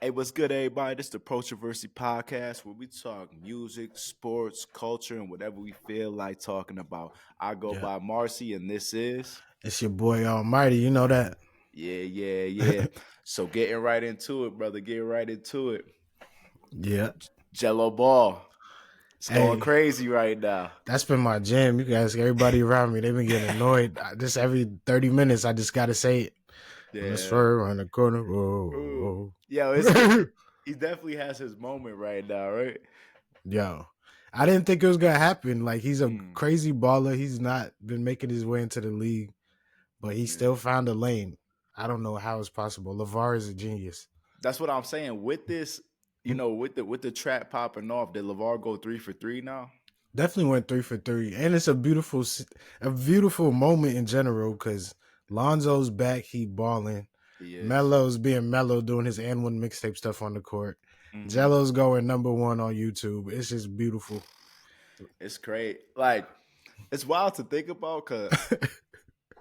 Hey, what's good, everybody? This is the Protroversy Podcast where we talk music, sports, culture, and whatever we feel like talking about. I go Yeah. by Marcie, and this is. It's your boy AllMity, you know that. Yeah. So getting right into it, brother. Get right into it. Yeah. Gelo Ball. It's going Hey, crazy right now. that's been my jam. You can ask everybody around me. They've been getting annoyed. Just every 30 minutes, I just got to say it. On the Yeah. swerve, on the corner. Ooh. Whoa, Yo, whoa. he definitely has his moment right now, right? Yo, I didn't think it was going to happen. Like, he's a Mm, crazy baller. He's not been making his way into the league, but he yeah. still found a lane. I don't know how it's possible. LeVar is a genius. That's what I'm saying. With this, with the trap popping off, did LeVar go 3 for 3 now? Definitely went 3 for 3, and it's a beautiful moment in general because Lonzo's back, he balling. He is. Melo's being Melo, doing his and one mixtape stuff on the court. Hmm. Jello's going #1 on YouTube. It's just beautiful. It's great. Like, it's wild to think about because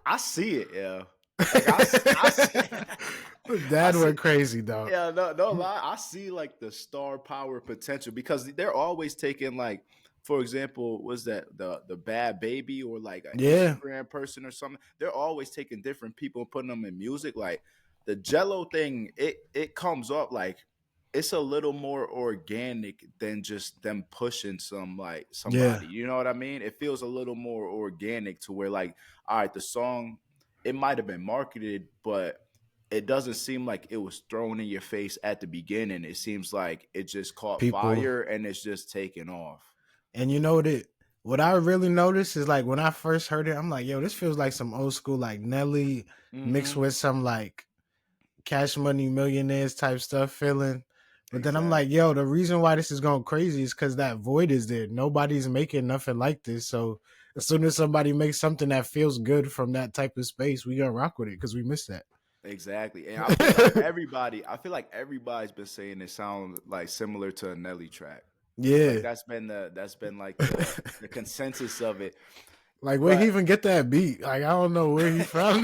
I see it, yeah. Like I see, I Dad see, went crazy, dog. yeah. No lie. I see like the star power potential because they're always taking like, for example, was that the bad baby or like an Yeah, Instagram person or something? They're always taking different people and putting them in music. Like the Jello thing, it comes up like it's a little more organic than just them pushing yeah. somebody. You know what I mean? It feels a little more organic to where like, all right, the song it might have been marketed, but it doesn't seem like it was thrown in your face at the beginning. It seems like it just caught People, fire and it's just taken off. and you know what I really noticed is like when I first heard it, I'm like, yo, this feels like some old school like Nelly mixed Mm-hmm. with some like Cash Money Millionaires type stuff feeling. But then I'm like, Exactly. yo, the reason why this is going crazy is because that void is there. Nobody's making nothing like this. So as soon as somebody makes something that feels good from that type of space, we gonna rock with it because we miss that. Exactly. And I feel like everybody's been saying it sounds like similar to a Nelly track. Like Yeah. that's been like the consensus of it. Like where he But even get that beat? Like I don't know where he from.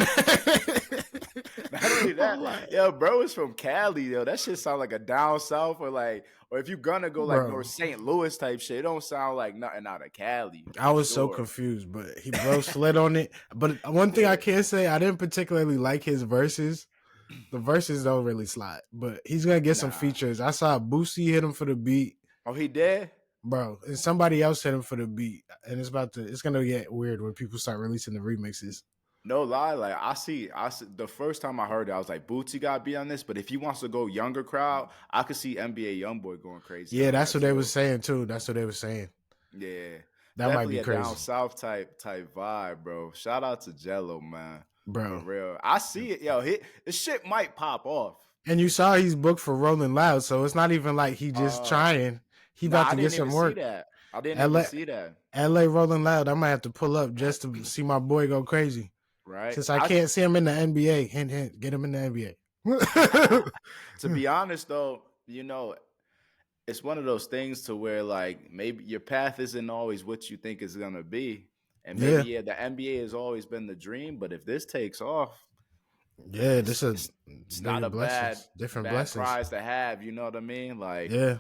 not only I'm that, like, yo, bro is from Cali, yo. That shit sound like a down south or if you're gonna go like North bro, St. Louis type shit, it don't sound like nothing out of Cali I for was so sure. confused, but he bro slid on it. But one thing I Yeah. can say, I didn't particularly like his verses. The verses don't really slide, but he's gonna get some Nah. features. I saw Boosie hit him for the beat, Oh, he dead? bro, and somebody else hit him for the beat, and it's gonna get weird when people start releasing the remixes. No lie, like I see the first time I heard it, I was like, Bootsy got beat on this. But if he wants to go younger crowd, I could see NBA YoungBoy going crazy Yeah, on that's that what they was too. saying too. That's what they was saying. Yeah. That might Definitely be a down crazy, south type vibe, bro. Shout out to Jello, man. For bro. real. I see it. Yo, this shit might pop off. And you saw he's booked for Rolling Loud, so it's not even like he just Uh trying. He nah, about I to get didn't even some see work. that. I didn't even LA, see that. LA Rolling Loud. I might have to pull up just to see my boy go crazy. Right? Since I can't see him in the NBA, hint, hint, get him in the NBA. To be honest though, it's one of those things to where like maybe your path isn't always what you think it's gonna be. And maybe Yeah, yeah, the NBA has always been the dream, but if this takes off, yeah. it's This is it's it's not bigger a bad blessings, different bad blessings. prize to have, you know what I mean? Like Yeah,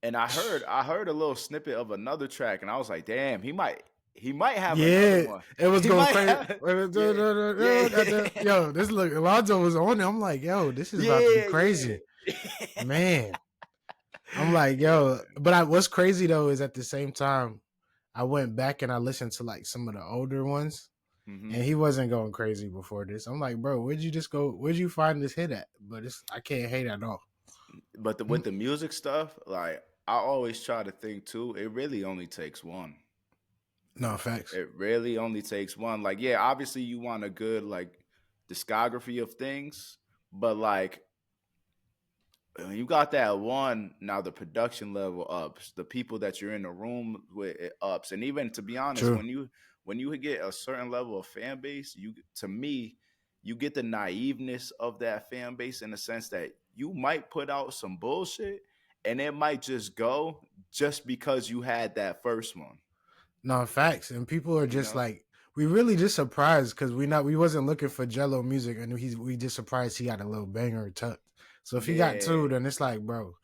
and I heard a little snippet of another track and I was like, damn, he might have another yeah. one. It was He going might crazy. have yeah. Yeah. Yo, this look Alonzo was on it. I'm like, yo, this is about to be Yeah, crazy, yeah. man. I'm like, yo, Yeah. but what's crazy though is at the same time, I went back and I listened to like some of the older ones, and Hmm. he wasn't going crazy before this. I'm like, bro, where'd you just go? Where'd you find this hit at? But I can't hate at all. But with the music stuff, like I always try to think too, it really only takes one. No facts. It really only takes one. Like, yeah, obviously you want a good like discography of things, but like when you got that one, now the production level ups, the people that you're in the room with it ups, and even to be honest, True. when you get a certain level of fan base, you to me, you get the naiveness of that fan base in the sense that you might put out some bullshit and it might just go just because you had that first one, No facts. And people are you just know? like, we really just surprised because we wasn't looking for Jello music, and we just surprised he got a little banger tucked. So if he got Yeah, 2, then it's like, bro.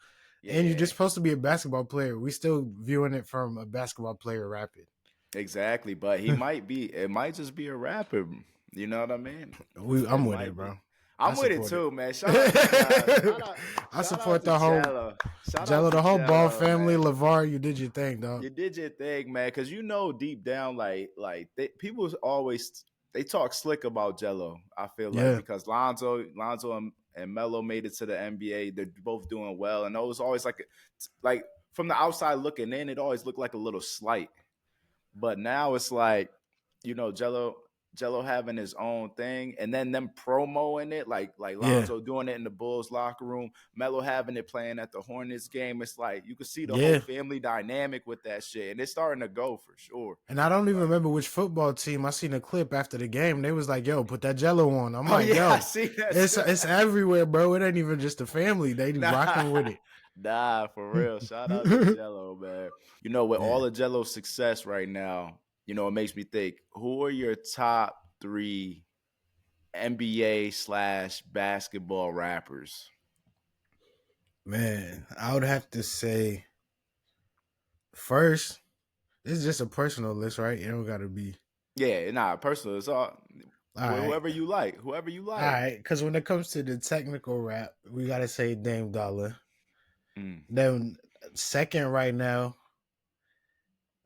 And you're yeah, just supposed to be a basketball player. We still viewing it from a basketball player rapping. exactly. But he might be. It might just be a rapper. You know what I mean? It I'm with it, might be. bro. I I'm with it support it. too, man. Shout out to Nas. I Shout out support to the whole Jello. Shout out Gelo, to the whole Ball Jello, family. man. LeVar, you did your thing, dog. You did your thing, man. Because deep down, people always they talk slick about Jello. I feel like Yeah. because Lonzo and Melo made it to the NBA. They're both doing well, and it was always like from the outside looking in, it always looked like a little slight. But now it's like, Jello having his own thing, and then them promoing it, like Yeah. Lonzo doing it in the Bulls locker room, Melo having it playing at the Hornets game. It's like you can see the whole family dynamic with that shit, and it's starting to go for sure. And I don't even remember which football team. I seen a clip after the game. They was like, "Yo, put that Jello on." I'm like, yeah, "Yo, I see that. it's everywhere, bro. It ain't even just the family. They rocking with it." Nah, for real. Shout out to Jello, man. With all of Jello's success right now, it makes me think, who are your top 3 NBA/basketball rappers? Man, I would have to say first, this is just a personal list, right? It don't gotta be. Yeah, nah, personal. It's all whoever Right. you like. Whoever you like. All right, because when it comes to the technical rap, we gotta say Dame Dollar. Then second right now,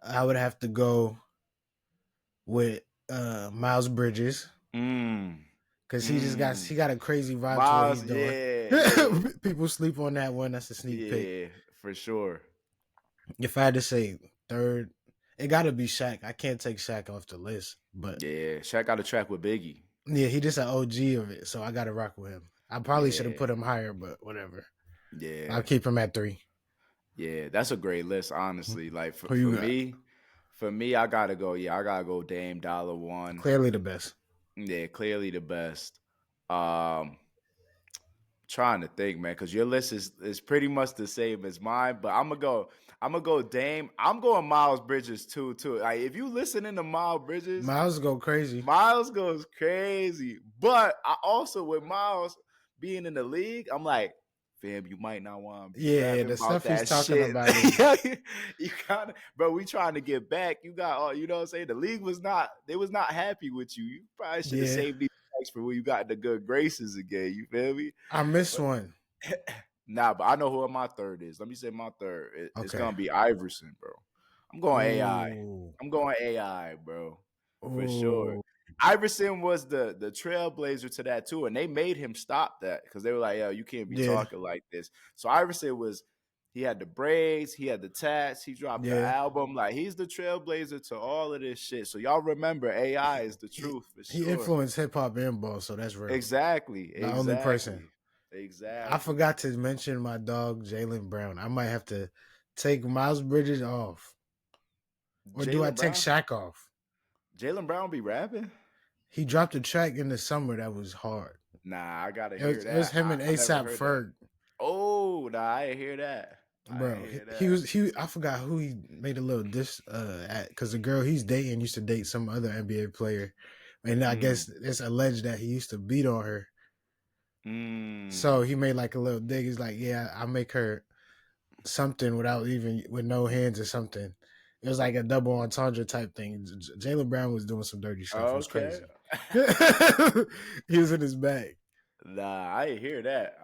I would have to go with Miles Bridges. Because he got a crazy vibe Miles, to what he's doing. yeah. People sleep on that one. That's a sneak peek. Yeah, for sure. If I had to say third, it got to be Shaq. I can't take Shaq off the list. But yeah, Shaq got a track with Biggie. Yeah, he just an OG of it, so I got to rock with him. I probably should have put him higher, but whatever. Yeah, I'll keep him at 3. Yeah, that's a great list, honestly. Like for me, I gotta go. Yeah, I gotta go. Dame Dollar 1. Clearly the best. Yeah, clearly the best. Trying to think, man, because your list is pretty much the same as mine. But I'm gonna go Dame. I'm going Miles Bridges too. Like if you listening to Miles Bridges, Miles go crazy. Miles goes crazy. But I also, with Miles being in the league, I'm like, fam, you might not want to be rapping the about stuff he's that talking shit. about. You kind of, bro. We trying to get back. You got, you know what I'm saying? The league was not happy with you. You probably should have saved these tracks for when you got the good graces again. You feel me? I missed one. Nah, but I know who my third is. Let me say my third. It's gonna be Iverson, bro. I'm going AI. I'm going AI, bro, for sure. Iverson was the trailblazer to that too, and they made him stop that because they were like, "Yo, you can't be talking like this." So Iverson he had the braids, he had the tats, he dropped the album. Like he's the trailblazer to all of this shit. So y'all remember, AI is the truth for sure. He influenced hip hop and ball, so that's real. Exactly. The only person. Exactly. I forgot to mention my dog Jaylen Brown. I might have to take Miles Bridges off, or do I take Shaq off? Jaylen Brown be rapping? He dropped a track in the summer that was hard. Nah, I gotta hear that. It was him and ASAP Ferg. Oh, nah, I didn't hear that. Bro, he I forgot who he made a little diss at, because the girl he's dating used to date some other NBA player, and I guess it's alleged that he used to beat on her. So he made like a little dig. He's like, "Yeah, I make her something with no hands or something." It was like a double entendre type thing. Jaylen Brown was doing some dirty stuff. It was crazy. He was in his bag. Nah, I didn't hear that.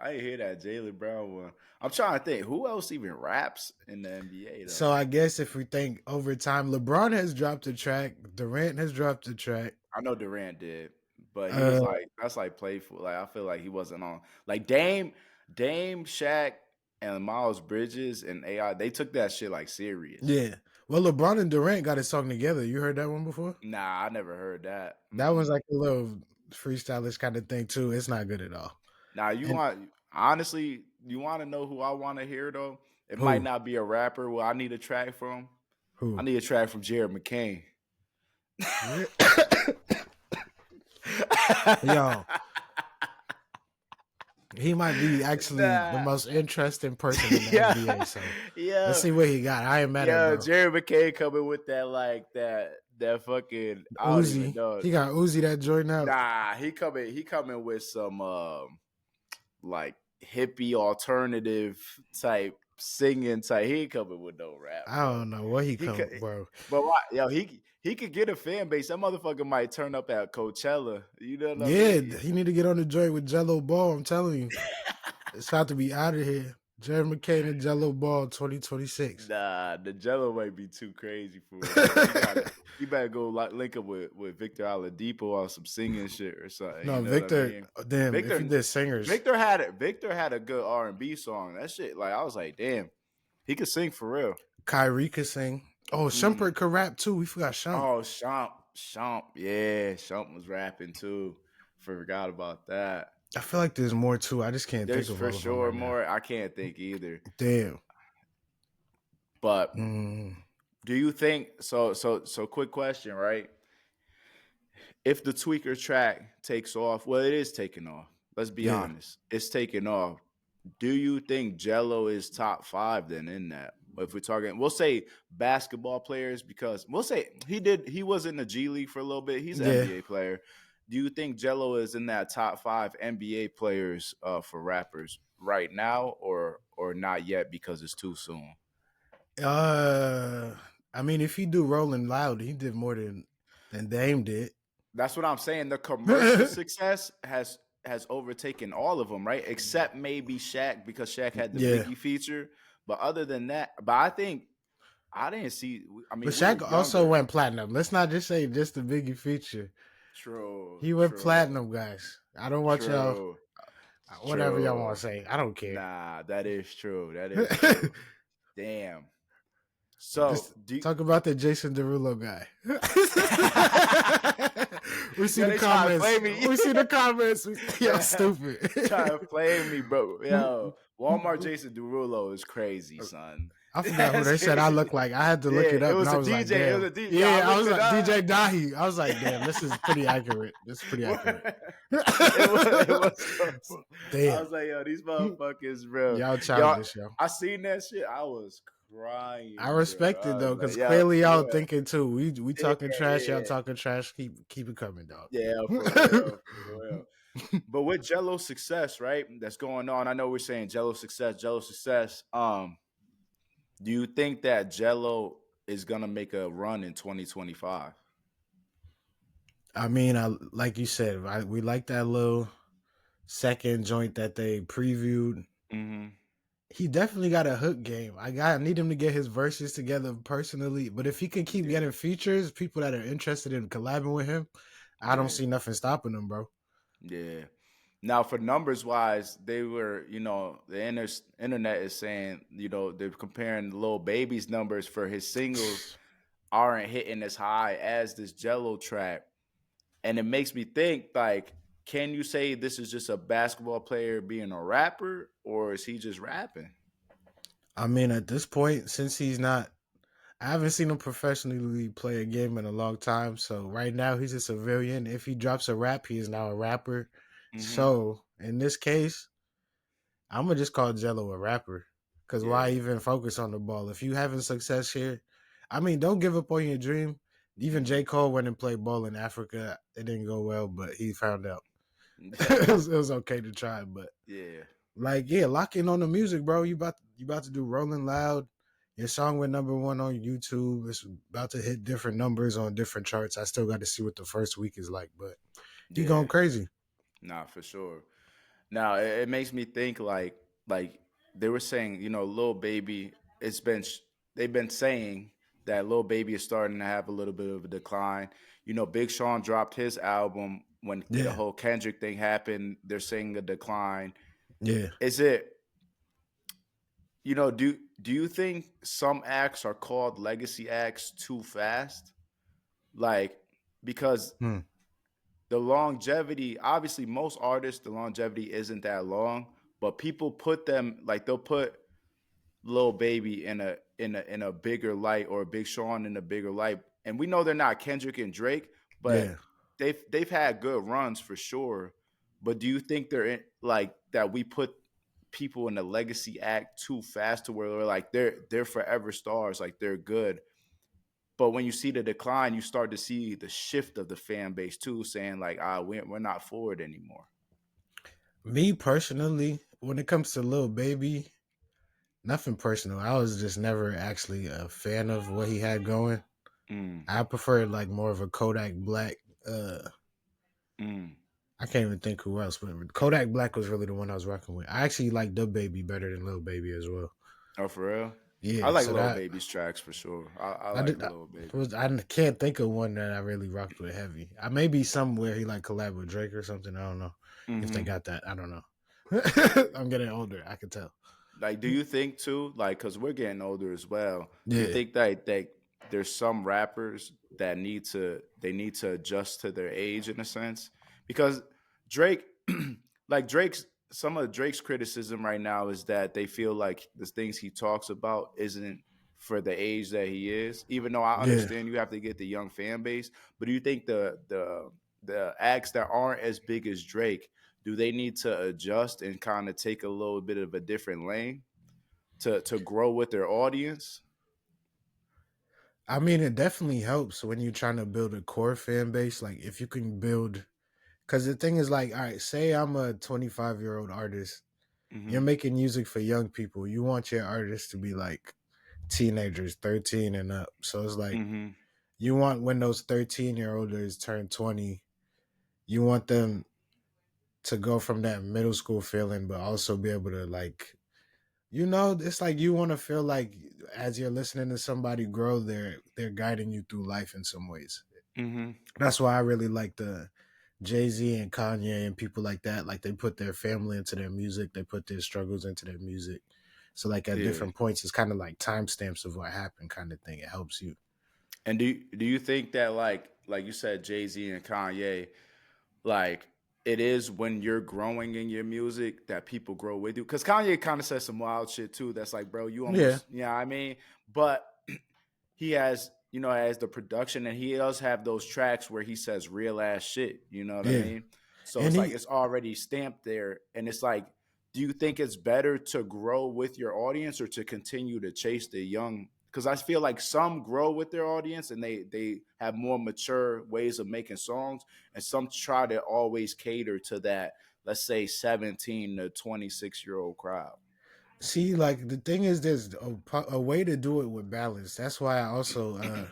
Jaylen Brown one. I'm trying to think who else even raps in the NBA though. So I guess if we think over time, LeBron has dropped a track. Durant has dropped a track. I know Durant did, but he was like, that's like playful. Like I feel like he wasn't on. Like Dame, Shaq, and Miles Bridges and AI. They took that shit like serious. Yeah. Well, LeBron and Durant got a song together. You heard that one before? Nah, I never heard that. That was like a little freestylish kind of thing too. It's not good at all. Now you want to know who I want to hear though? It might not be a rapper. Well, I need a track from. Who? I need a track from Jared McCain. Yo, he might be actually the most interesting person in the NBA. So let's see what he got. I ain't mad at him. Jared McCain coming with that fucking Uzi. He got Uzi that joint out. Nah, he coming with some like hippie alternative type singing type. He ain't coming with no rap, I bro. don't know what he He come, could, bro. but why, yo, he could get a fan base. That motherfucker might turn up at Coachella. You know what I Yeah, mean? he need to get on the joint with Gelo Ball. I'm telling you, it's about to be out of here. Jerry McCain and Gelo Ball 2026. Nah, the Jello might be too crazy for him, bro. You better go link up with Victor Oladipo on some singing shit or something. You No, know what I Victor. mean? Damn, if he did singers, Victor had a good R&B song. That shit, like I was like, damn, he could sing for real. Kyrie could sing. Oh, Shumpert could rap too. We forgot Shump. Oh, Shump, yeah, Shump was rapping too. Forgot about that. I feel like there's more too. I just can't There's think of for all of them sure right now. more. I can't think either. Damn. But do you think so? Quick question, right? If the Tweaker track takes off, well, it is taking off. Let's be honest, it's taking off. Do you think Gelo is top 5 then in that? If we're talking, we'll say basketball players because we'll say he was in the G League for a little bit. He's an NBA player. Do you think Gelo is in that top 5 NBA players for rappers right now, or not yet because it's too soon? I mean, if he do Rolling Loud, he did more than Dame did. That's what I'm saying. The commercial success has overtaken all of them, right? Except maybe Shaq because Shaq had the Biggie feature. But other than that, I think I didn't see. I mean, but Shaq also went platinum. Let's not just say just the Biggie feature. True. He went platinum, guys. I don't want y'all. Whatever y'all want to say, I don't care. Nah, that is true. That is true. Damn. So talk about the Jason Derulo guy. We see the comments. We see the comments. Yo, stupid. Trying to play me, bro. Yo, Walmart Jason Derulo is crazy, son. I forgot who they said I look like. I had to look it up. It was and I a was DJ. Like, damn. It was a DJ. Yeah, I was like DJ Dahi. I was like, damn, this is pretty accurate. This is pretty accurate. it was damn. I was like, yo, these motherfuckers, bro. Y'all childish, yo. I seen that shit. I was crying. I respect it though, because like, clearly y'all thinking too. We talking trash, y'all talking trash. Keep it coming, dog. Yeah, for real, for real. But with Gelo's success, right? That's going on. I know we're saying Gelo's success. Do you think that Gelo is gonna make a run in 2025? I mean, like you said, we like that little second joint that they previewed. Mm-hmm. He definitely got a hook game. I need him to get his verses together personally. But if he can keep getting features, people that are interested in collabing with him, I don't see nothing stopping him, bro. Yeah. Now, for numbers wise, they were, the internet is saying, they're comparing Lil Baby's numbers for his singles aren't hitting as high as this Gelo track. And it makes me think, like, can you say this is just a basketball player being a rapper, or is he just rapping? I mean, at this point, since he's not, I haven't seen him professionally play a game in a long time. So right now, he's a civilian. If he drops a rap, he is now a rapper. Mm-hmm. So in this case, I'm going to just call Gelo a rapper. Because why even focus on the ball? If you having success here, I mean, don't give up on your dream. Even J. Cole went and played ball in Africa. It didn't go well, but he found out. it was okay to try, but lock in on the music, bro. You about to do Rolling Loud. Your song went #1 on YouTube. It's about to hit different numbers on different charts. I still got to see what the first week is like, but you going crazy. Nah, for sure. Now it makes me think like they were saying, Lil Baby. They've been saying that Lil Baby is starting to have a little bit of a decline. Big Sean dropped his album when the whole Kendrick thing happened. They're saying a decline. Yeah. Is it, do you think some acts are called legacy acts too fast? Like, because the longevity, obviously most artists, the longevity isn't that long, but people put them, like they'll put Lil Baby in a bigger light, or Big Sean in a bigger light. And we know they're not Kendrick and Drake, but they've had good runs for sure. But do you think they're in, like, that we put people in the legacy act too fast to where they're like they're forever stars, like they're good? But when you see the decline, you start to see the shift of the fan base too, saying like, we're not for it anymore. Me personally, when it comes to Lil Baby, nothing personal. I was just never actually a fan of what he had going. Mm, I preferred like more of a Kodak Black. mm. I can't even think who else, but Kodak Black was really the one I was rocking with. I actually like the Baby better than Lil Baby as well. Oh, for real? I Yeah, like so Lil that Baby's tracks for sure. I I like did. Lil Baby. I can't think of one that I really rocked with heavy. I maybe somewhere he like collab with Drake or something. I don't know if they Hmm. got that. I don't know. I'm getting older. I can tell. Like, do you think too? Like, cause we're getting older as well. Do you Yeah, think that there's some rappers that need to adjust to their age in a sense? Because Drake, like Drake's some of Drake's criticism right now is that they feel like the things he talks about isn't for the age that he is. Even though I yeah. understand you have to get the young fan base, but do you think the acts that aren't as big as Drake, do they need to adjust and kind of take a little bit of a different lane to grow with their audience? I mean, it definitely helps when you're trying to build a core fan base. Like, if you can build, because the thing is, like, all right, say I'm a 25-year-old artist. You're Hmm. making music for young people. You want your artists to be like teenagers, 13 and up. So it's like Hmm. you want when those 13-year-olders turn 20, you want them to go from that middle school feeling, but also be able to like, it's like you want to feel like as you're listening to somebody grow, they're guiding you through life in some ways. Hmm. That's why I really like the Jay-Z and Kanye and people like that. Like they put their family into their music, they put their struggles into their music. So like at Yeah. different points, it's kind of like timestamps of what happened, kind of thing. It helps you. And do you think that like you said, Jay-Z and Kanye, like it is when you're growing in your music that people grow with you? Because Kanye kind of says some wild shit too. That's like, bro, you Yeah, almost, yeah, I mean, but he has, as the production, and he does have those tracks where he says real ass shit. You know what I yeah, mean? So and it's like he it's already stamped there, and it's like, do you think it's better to grow with your audience or to continue to chase the young? Because I feel like some grow with their audience and they have more mature ways of making songs, and some try to always cater to that, let's say 17 to 26-year-old crowd. see like the thing is, there's a way to do it with balance. That's why I also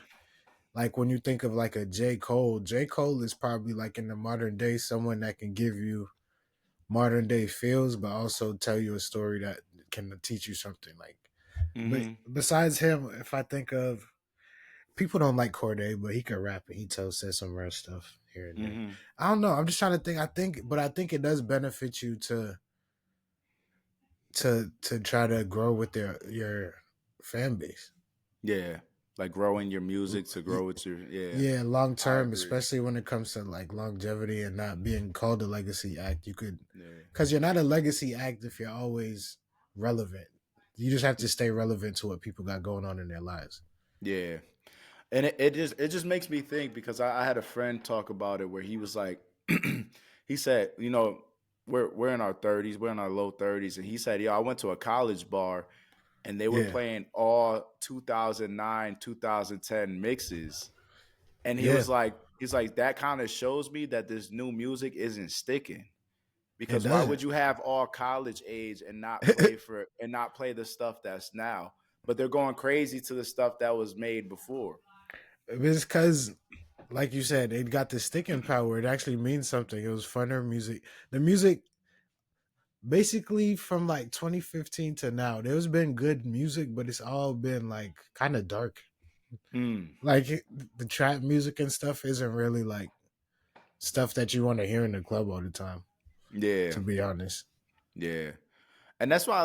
like when you think of like a J. Cole. J. Cole is probably like in the modern day someone that can give you modern day feels, but also tell you a story that can teach you something. Like, but Hmm. besides him, if I think of people don't like Corday, but he could rap and says some real stuff here and there. Hmm. I don't know. I'm just trying to think. I think it does benefit you to try to grow with your fan base. Yeah, like growing your music to grow with your, yeah. Yeah, long I term, agree. especially when it comes to like longevity and not being called a legacy act, you could, Yeah. because you're not a legacy act if you're always relevant. You just have to stay relevant to what people got going on in their lives. Yeah. And it just makes me think because I had a friend talk about it where he was like he said, we're in our 30s, we're in our low 30s, and he said, "Yo, I went to a college bar and they were Yeah, playing all 2009, 2010 mixes." And yeah, he's like that kind of shows me that this new music isn't sticking. it Because why would doesn't. you have all college age and not play the stuff that's now? But they're going crazy to the stuff that was made before. It's because, like you said, it got the sticking power. It actually means something. It was funner music. The music, basically, from like 2015 to now, there's been good music, but it's all been like kind of dark. Mm, Like the trap music and stuff isn't really like stuff that you want to hear in the club all the time. yeah, To be honest, yeah, and that's why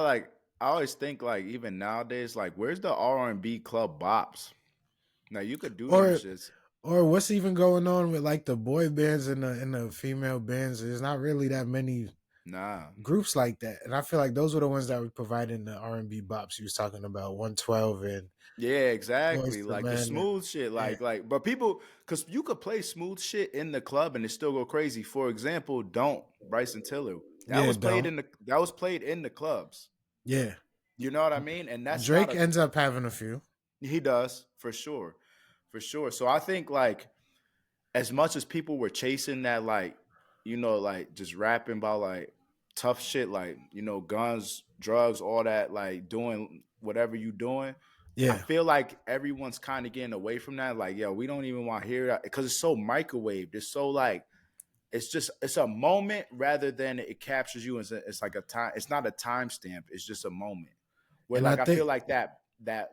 I always think like even nowadays like where's the R&B club bops? Now you could do them or shits. what's even going on with like the boy bands and the female bands? There's not really that many Nah. groups like that, and I feel like those were the ones that were providing the R&B bops. You was talking about 112 and Yeah, Boys exactly. to Like the Men. And, smooth shit, yeah, but people, because you could play smooth shit in the club and it still go crazy. For example, "Don't" Bryson Tiller, yeah, don't. that was played in the clubs. Yeah, You know what I mean? And that's not Drake a ends up having a few. he does for sure, for sure. So I think like as much as people were chasing that, like like just rapping about like tough shit, like, you know, guns, drugs, all that, like doing whatever you doing. I Yeah. feel like everyone's kind of getting away from that. Like, yo, we don't even want to hear that because it's so microwaved. It's so like, it's a moment rather than it captures you. It's like a time. It's not a timestamp. It's just a moment. Where And I like I feel think, like that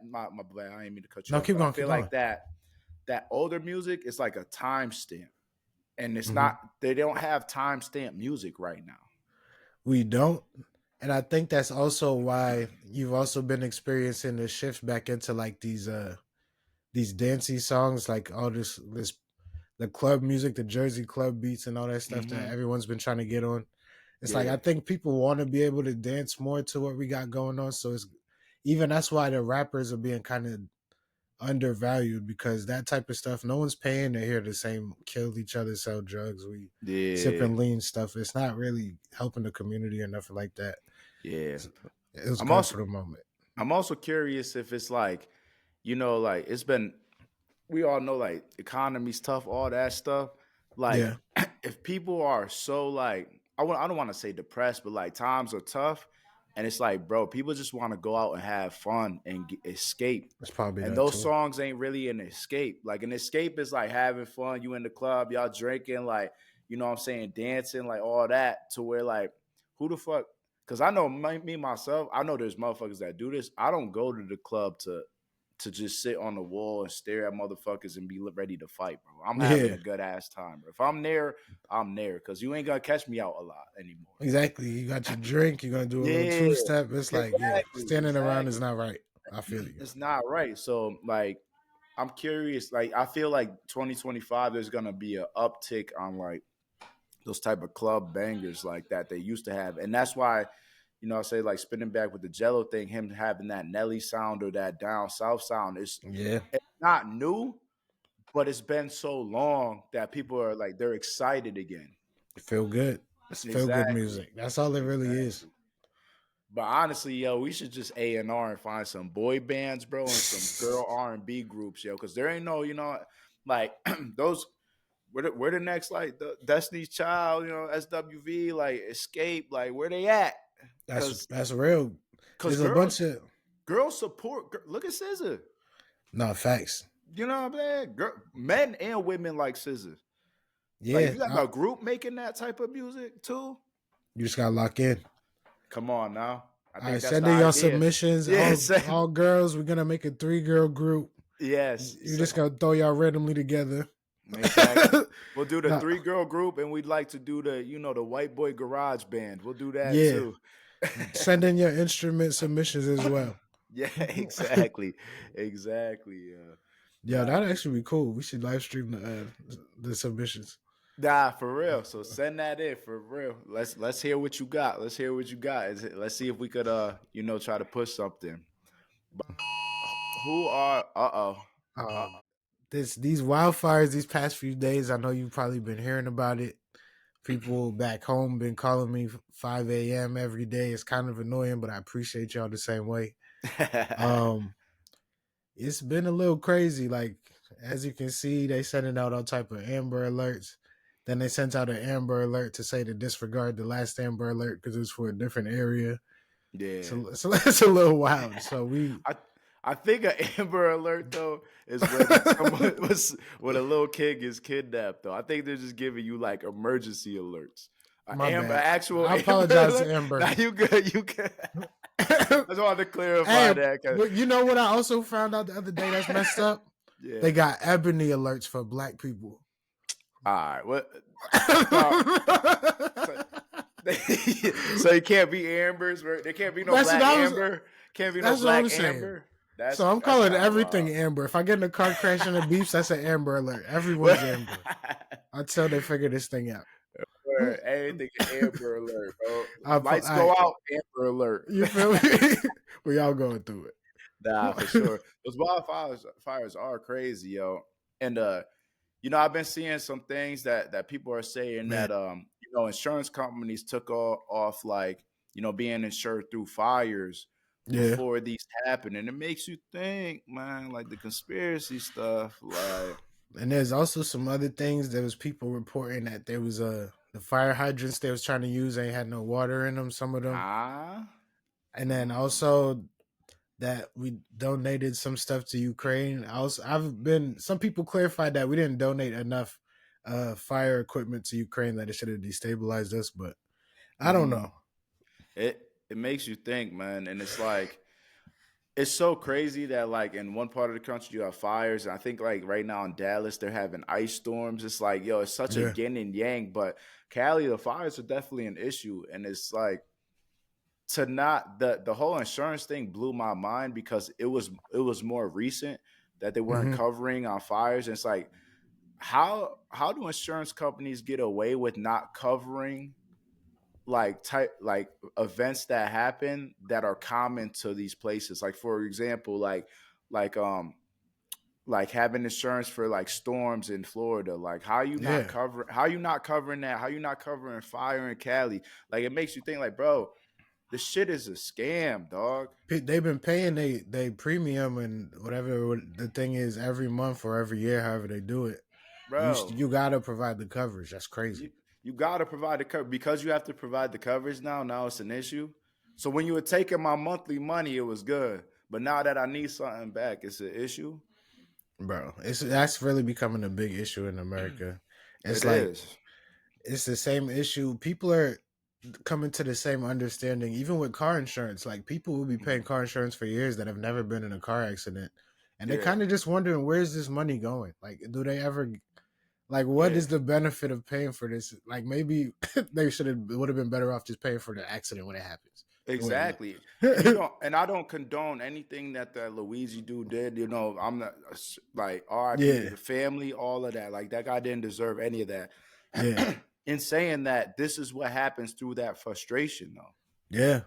my bad. I didn't mean to cut you no, off, keep but I going, keep feel going. like that older music is like a timestamp, and it's Mm-hmm. not. They don't have timestamp music right now. We don't. And I think that's also why you've also been experiencing the shift back into like these dancey songs, like all this the club music, the Jersey club beats and all that stuff that Mm-hmm. everyone's been trying to get on. It's like Yeah, I think people want to be able to dance more to what we got going on. So it's even that's why the rappers are being kind of undervalued because that type of stuff, no one's paying to hear the same kill each other, sell drugs, we yeah, sipping lean stuff. It's not really helping the community or nothing like that. yeah. So it was I'm good also for the moment. I'm also curious if it's like, you know, like it's been. We all know like economy's tough, all that stuff. Like Yeah, if people are so like I don't want to say depressed, but like times are tough, and it's like, bro, people just want to go out and have fun and escape. it's probably And that those too. songs ain't really an escape. Like an escape is like having fun. You in the club, y'all drinking, like, you know what I'm saying, dancing, like all that. To where like, who the fuck? Because I know me myself. I know there's motherfuckers that do this. I don't go to the club to just sit on the wall and stare at motherfuckers and be ready to fight, bro. I'm having Yeah, a good ass time, bro. If I'm there, I'm there because you ain't gonna catch me out a lot anymore. exactly. You got your drink, you're gonna do a little Yeah, two step. It's like, yeah, exactly, standing around is exactly. not right. I feel you. It's not right. So like, I'm curious. Like, I feel like 2025, there's gonna be an uptick on like those type of club bangers like that they used to have, and that's why. You know, I say like spinning back with the Jello thing, him having that Nelly sound or that down south sound is Yeah, it's not new, but it's been so long that people are like they're excited again. feel good. It's feel good Exactly. music. That's all it really is. Exactly. But honestly, yo, we should just A&R and find some boy bands, bro, and some girl R&B groups, yo, because there ain't no, you know, like those. Where the next like the Destiny's Child, you know, SWV, like Escape, like where they at? Because That's real. because There's a bunch of girls support. Look at SZA. no facts. You know what I'm saying? Men and women like SZA. Like, if Yeah, you got a group making that type of music too, you just gotta lock in. come on now. I All right, think that's the send in your idea. submissions. Yeah, All girls. We're gonna make a 3-girl group. yes. You just gonna throw y'all randomly together. Exactly. We'll do the Nah, 3-girl group, and we'd like to do the, you know, the white boy garage band. We'll do that yeah, too. send in your instrument submissions as well. Yeah, exactly, exactly. Yeah, Nah, that'd actually be cool. We should live stream the submissions. nah, for real. So send that in for real. Let's hear what you got. Let's hear what you got. Let's see if we could you know, try to push something. But who are uh Um, these wildfires these past few days. I know you've probably been hearing about it. People back home been calling me 5 a.m. every day. It's kind of annoying, but I appreciate y'all the same way. Um, it's been a little crazy. Like as you can see, they sending out all type of Amber Alerts. Then they sent out an Amber Alert to say to disregard the last Amber Alert because it was for a different area. Yeah. So it's a little wild. So we I I think an Amber Alert though is when someone was when a little kid gets kidnapped though. I think they're just giving you like emergency alerts. my bad. Actual I Amber apologize to Alert. Amber. Now you good, you good. I just wanted to clarify Hey, that. but you know what I also found out the other day that's messed up? Yeah. They got ebony alerts for black people. All right. What? So, so it can't be Ambers. There can't be no That's what black I was. Amber. Can't be no That's what I'm black saying. Amber. That's So I'm that's calling kind of everything wild. Amber. If I get in a car crash and a beef, that's an Amber Alert. Everyone's Amber until they figure this thing out. Word, everything Amber Alert, bro. All Lights go right, out, Amber Alert. you feel me? We all going through Nah, for it. sure. Those wildfires are crazy, yo. And you know, I've been seeing some things that people are saying Man, that you know, insurance companies took off like, you know, being insured through fires yeah. before these happen. And it makes you think, man, like the conspiracy stuff, like And there's also some other things. There was people reporting that the fire hydrants they was trying to use ain't had no water in them. Some of them, Huh? and then also that we donated some stuff to Ukraine. Some people clarified that we didn't donate enough fire equipment to Ukraine, that it should have destabilized us, but I don't know. It makes you think, man, and it's like it's so crazy that like in one part of the country you have fires, and I think like right now in Dallas they're having ice storms. It's like yo, it's such a Yeah. yin and yang, but Cali the fires are definitely an issue, and it's like to not the whole insurance thing blew my mind because it was more recent that they weren't Mm-hmm. covering on fires. And it's like how do insurance companies get away with not covering like events that happen that are common to these places? Like for example, like like having insurance for like storms in Florida. Like Yeah. how you not covering that? How you not covering fire in Cali? Like it makes you think like, bro, this shit is a scam, dog. They've been paying they premium and whatever the thing is every month or every year, however they do it. Bro, You gotta provide the coverage. That's crazy. you gotta provide the cover because you have to provide the coverage now. Now it's an issue. So when you were taking my monthly money, it was good. But now that I need something back, it's an issue. Bro, that's really becoming a big issue in America. It's It like is. it's the same issue. People are coming to the same understanding, even with car insurance. Like people will be paying car insurance for years that have never been in a car accident, and they're Yeah, kind of just wondering where's this money going. Like, do they ever like what yeah. is the benefit of paying for this? Like maybe they would have been better off just paying for the accident when it happens. Exactly. And I don't condone anything that Luigi dude did. You know, I'm not like RIP to Yeah, the family, all of that. Like that guy didn't deserve any of that. yeah, In saying that, this is what happens through that frustration though. yeah.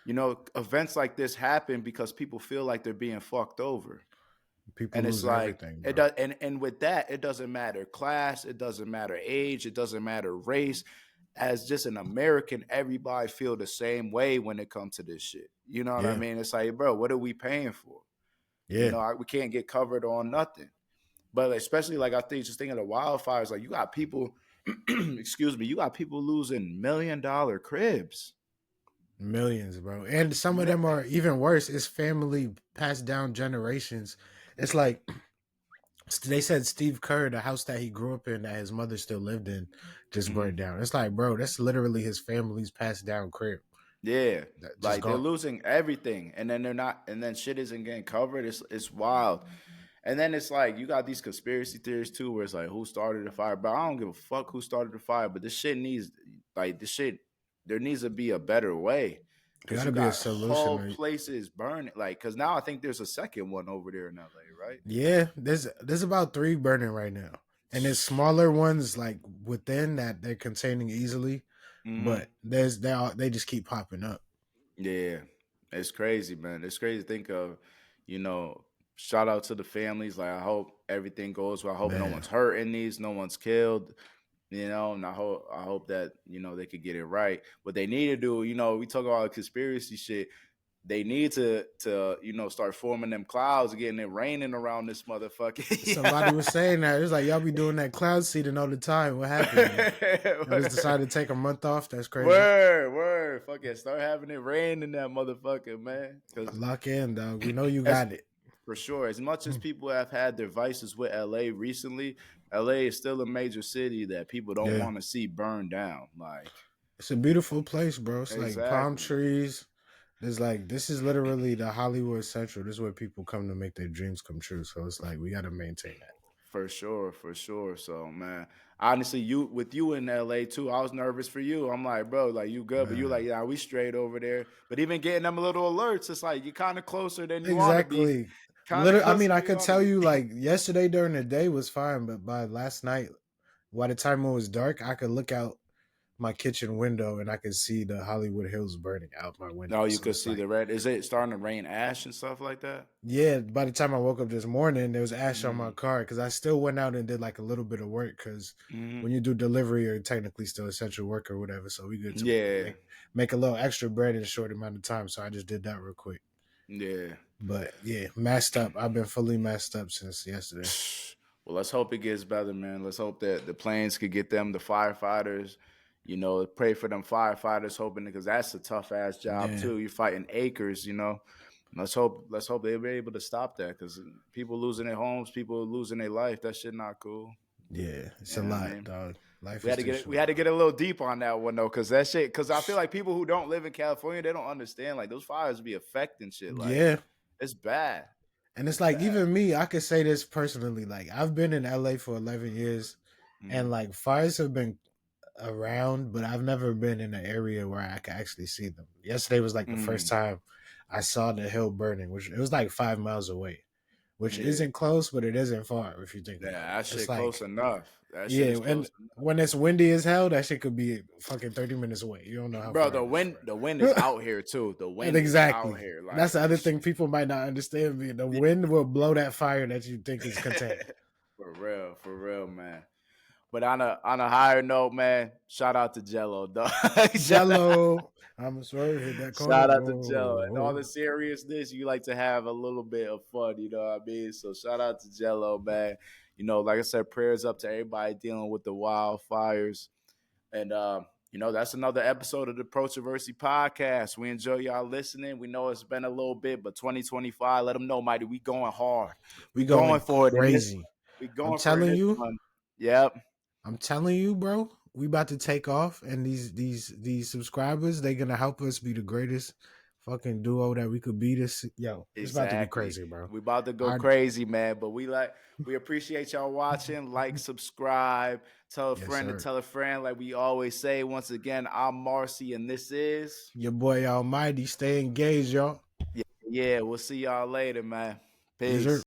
You know, events like this happen because people feel like they're being fucked over. People And it's lose like everything, it bro. does, and with that, it doesn't matter class, it doesn't matter age, it doesn't matter race. As just an American, everybody feel the same way when it comes to this shit. You know what I Yeah, mean? It's like, bro, what are we paying for? You yeah. know, we can't get covered on nothing. But especially like I think just thinking of the wildfires, like you got people, excuse me, you got people losing $1 million cribs. Millions, bro. And some of Mi- them are even worse. It's family passed down generations. It's like they said Steve Kerr, the house that he grew up in that his mother still lived in, just Mhm. burned down. It's like, bro, that's literally his family's passed down crib. Yeah, That just like they're gone. losing everything, and then they're not, and then shit isn't getting covered. It's wild, and then it's like you got these conspiracy theories too, where it's like who started the fire, but I don't give a fuck who started the fire. But this shit needs, like this shit, there needs to be a better way There because gotta you be a got solution. whole places burning, like because now I think there's a second one over there in LA, right? Yeah, there's about 3 burning right now. And there's smaller ones like within that they're containing easily, Mm-hmm. but they just keep popping up. Yeah, it's crazy, man. It's crazy to think of, you know, shout out to the families. Like, I hope everything goes well. I hope no Man. one's hurt in these, no one's killed, you know, and I hope that, you know, they could get it right. What they need to do, you know, we talk about conspiracy shit. They need to, you know, start forming them clouds, getting it raining around this motherfucker. Somebody was saying that. It was like y'all be doing that cloud seeding all the time. What happened? Y'all just decided to take a month off. That's crazy. Word. Fuck it. Start having it rain in that motherfucker, man. Because Lock in, dog. We know you as got it. for sure, as much as Hmm. people have had their vices with LA recently, LA is still a major city that people don't Yeah. want to see burned down. Like, It's a beautiful place, bro. It's like palm exactly. trees. There's like this is literally the Hollywood Central. This is where people come to make their dreams come true. So it's like we gotta maintain that. For sure, for sure. So, man, honestly, you in LA too, I was nervous for you. I'm like, bro, like you good, but you like, Man. yeah, we straight over there. But even getting them little alerts, it's like you're kind of closer than you want to be. Exactly. Kind of I closer mean, I than you could want to tell be. you like yesterday during the day was fine, but by last night, by the time it was dark, I could look out my kitchen window and I could see the Hollywood Hills burning out my window. No, you So could it's see like, the red. Is it starting to rain ash and stuff like that? yeah, by the time I woke up this morning, there was ash on my Mm. car because I still went out and did like a little bit of work because when you do delivery, you're technically still essential work or whatever. So we good to Yeah, make a little extra bread in a short amount of time. So I just did that real quick. yeah. But yeah, messed up. I've been fully messed up since yesterday. Well, let's hope it gets better, man. Let's hope that the planes could get them, the firefighters. You know, pray for them firefighters, hoping because that's a tough ass job Yeah. too. You're fighting acres, you know. Let's hope they'll be able to stop that because people losing their homes, people losing their life. That shit not cool. Yeah, it's You a know what I lot, mean? dog. Life We is had to too get short. we had to get a little deep on that one though, because that shit. Because I feel like people who don't live in California, they don't understand. Like those fires be affecting shit. Like Yeah. it's bad. And it's like, even me, I could say this personally. Like, I've been in LA for 11 years, and like, fires have been around, but I've never been in an area where I could actually see them. Yesterday was like the first time I saw the hill burning, which it was like 5 miles away, which isn't close, but it isn't far if you think Yeah, about it. that shit It's close like, enough. That shit yeah, is and close enough. when it's windy as hell, that shit could be fucking 30 minutes away. You don't know how Bro, far it is. the wind is out here too. The And wind is exactly. out here. Like That's the other thing people might not understand. The wind will blow that fire that you think is contained. For real, man. But on a higher note, man, shout out to Gelo, dog. Gelo, I'm a swerve, hit that corner. Shout out to Gelo. And all the seriousness, you like to have a little bit of fun, you know what I mean? So shout out to Gelo, man. You know, like I said, prayers up to everybody dealing with the wildfires. And you know, that's another episode of the Protroversy Podcast. We enjoy y'all listening. We know it's been a little bit, but 2025, let them know, Mighty, we going hard. We going for crazy. it. We going I'm for telling it. you. Yep. I'm telling you, bro. We about to take off, and these subscribers, they're gonna help us be the greatest fucking duo that we could be. It's about to be crazy, bro. We about to go crazy, man. But we appreciate y'all watching. Like, subscribe, tell a friend to tell a friend. Like we always say. Once again, I'm Marcie, and this is your boy AllMity. Stay engaged, y'all. Yeah, we'll see y'all later, man. Peace.